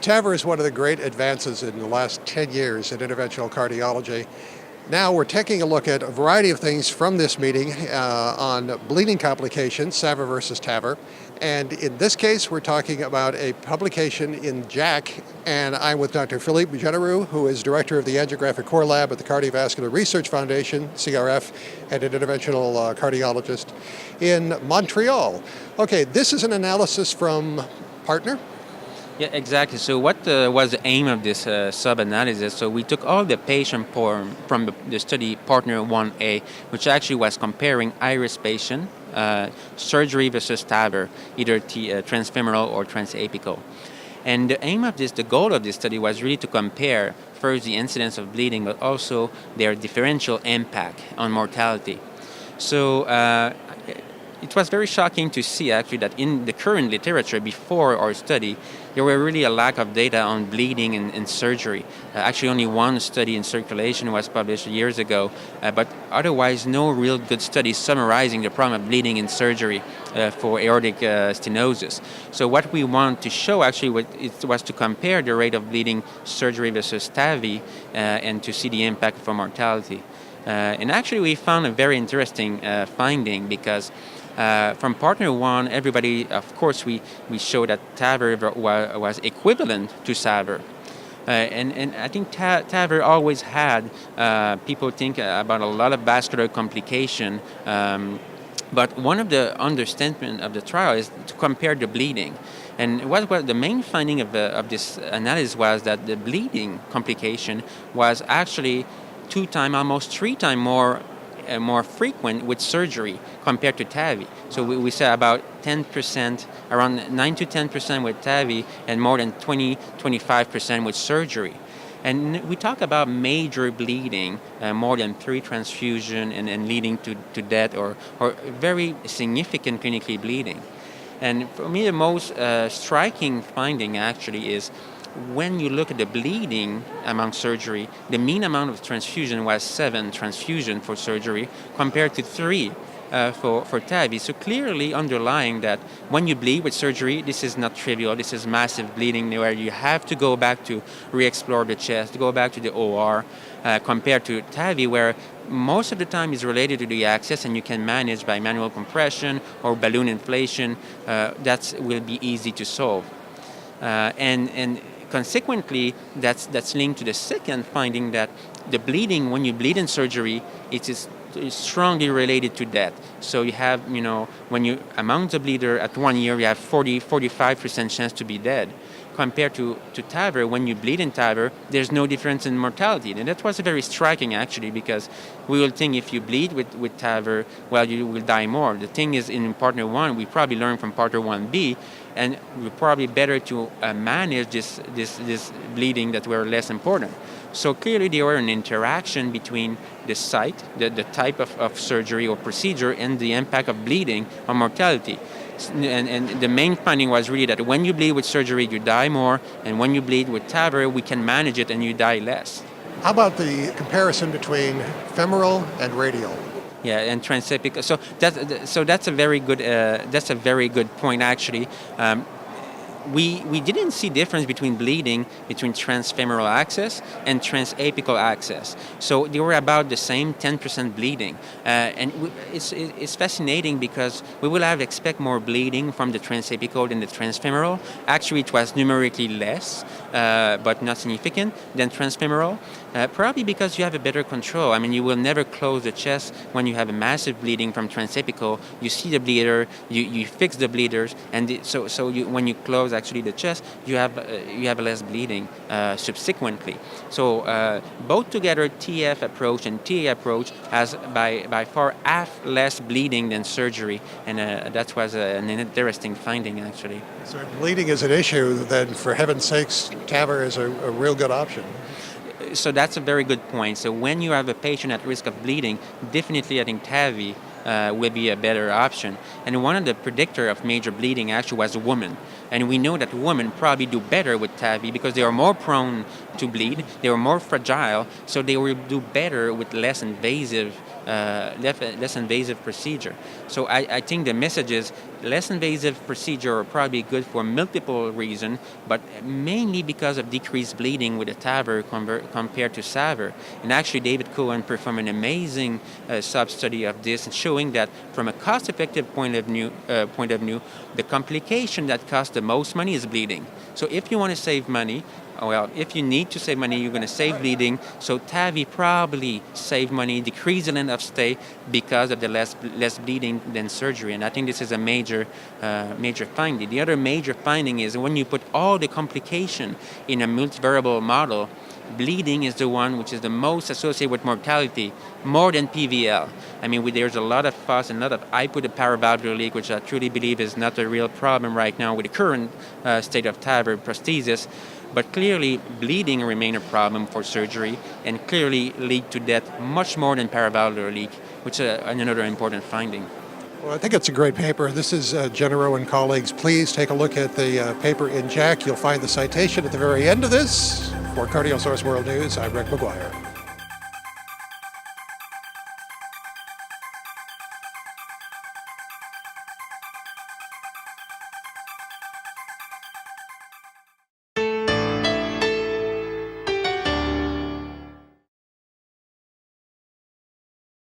TAVR is one of the great advances in the last 10 years in interventional cardiology. Now we're taking a look at a variety of things from this meeting on bleeding complications, SAVR versus TAVR. And in this case, we're talking about a publication in JACC, and I'm with Dr. Philippe Generoux, who is director of the Angiographic Core Lab at the Cardiovascular Research Foundation, CRF, and an interventional cardiologist in Montreal. Okay, this is an analysis from Partner. Yeah, exactly. So what was the aim of this sub-analysis? So we took all the patient from the study Partner 1A, which actually was comparing high-risk patient, surgery versus TAVR, either transfemoral or transapical. And the aim of this, the goal of this study was really to compare first the incidence of bleeding, but also their differential impact on mortality. So it was very shocking to see actually that in the current literature before our study, there were really a lack of data on bleeding in surgery. Actually, only one study in circulation was published years ago, but otherwise no real good study summarizing the problem of bleeding in surgery for aortic stenosis. So what we want to show actually was to compare the rate of bleeding surgery versus TAVI and to see the impact for mortality. And actually we found a very interesting finding because from Partner 1, everybody, of course, we showed that TAVR was equivalent to SAVR. And I think TAVR always had, people think about a lot of vascular complication, but one of the understatement of the trial is to compare the bleeding. And what the main finding of this analysis was that the bleeding complication was actually 2 times, almost 3 times more frequent with surgery compared to TAVI. So we say about 10%, around 9 to 10% with TAVI and more than 20-25% with surgery. And we talk about major bleeding, more than 3 transfusion and leading to death or very significant clinically bleeding. And for me, the most striking finding actually is when you look at the bleeding among surgery, the mean amount of transfusion was 7 transfusions for surgery compared to 3 for TAVI. So clearly underlying that when you bleed with surgery, this is not trivial. This is massive bleeding where you have to go back to re-explore the chest, go back to the OR, compared to TAVI where most of the time is related to the access and you can manage by manual compression or balloon inflation. That will be easy to solve. And consequently, that's linked to the second finding that the bleeding, when you bleed in surgery, it is strongly related to death. So you have, when you among the bleeder at 1 year, you have 45% chance to be dead. Compared to TAVR, when you bleed in TAVR, there's no difference in mortality. And that was very striking, actually, because we will think if you bleed with TAVR, well, you will die more. The thing is, in Partner 1, we probably learned from Partner 1B, and we're probably better to manage this bleeding that were less important. So clearly there were an interaction between the site, the type of surgery or procedure, and the impact of bleeding on mortality. And the main finding was really that when you bleed with surgery, you die more, and when you bleed with TAVR, we can manage it and you die less. How about the comparison between femoral and radial? Yeah, and transapical. So that's a very good point actually. We didn't see difference between bleeding between transfemoral access and transapical access. So they were about the same, 10% bleeding. And it's fascinating because we will expect more bleeding from the transapical than the transfemoral. Actually, it was numerically less, but not significant than transfemoral. Probably because you have a better control. I mean, you will never close the chest when you have a massive bleeding from transapical. You see the bleeder, you fix the bleeders, and when you close actually the chest, you have less bleeding subsequently. So both together, TF approach and TA approach has by far half less bleeding than surgery, and that was an interesting finding actually. So if bleeding is an issue, then for heaven's sakes, TAVR is a real good option. So that's a very good point. So when you have a patient at risk of bleeding, definitely I think TAVI will be a better option. And one of the predictors of major bleeding actually was a woman. And we know that women probably do better with TAVI because they are more prone to bleed, they are more fragile, so they will do better with less invasive less invasive procedure. So I think the message is less invasive procedure are probably good for multiple reasons, but mainly because of decreased bleeding with a TAVR compared to SAVR. And actually, David Cohen performed an amazing sub-study of this, showing that from a cost-effective point of view, the complication that costs the most money is bleeding. So if you want to save money, well, if you need to save money, you're going to save bleeding. So TAVI probably save money, decrease the length of stay because of the less bleeding than surgery. And I think this is a major finding. The other major finding is when you put all the complication in a multivariable model, bleeding is the one which is the most associated with mortality, more than PVL. I mean, there's a lot of fuss and a lot of I put a paravalvular leak, which I truly believe is not a real problem right now with the current state of TAVR prosthesis. But clearly, bleeding remains a problem for surgery and clearly lead to death much more than paravalvular leak, which is another important finding. Well, I think it's a great paper. This is Genero and colleagues. Please take a look at the paper in JACC. You'll find the citation at the very end of this. For Cardiosource World News, I'm Rick McGuire.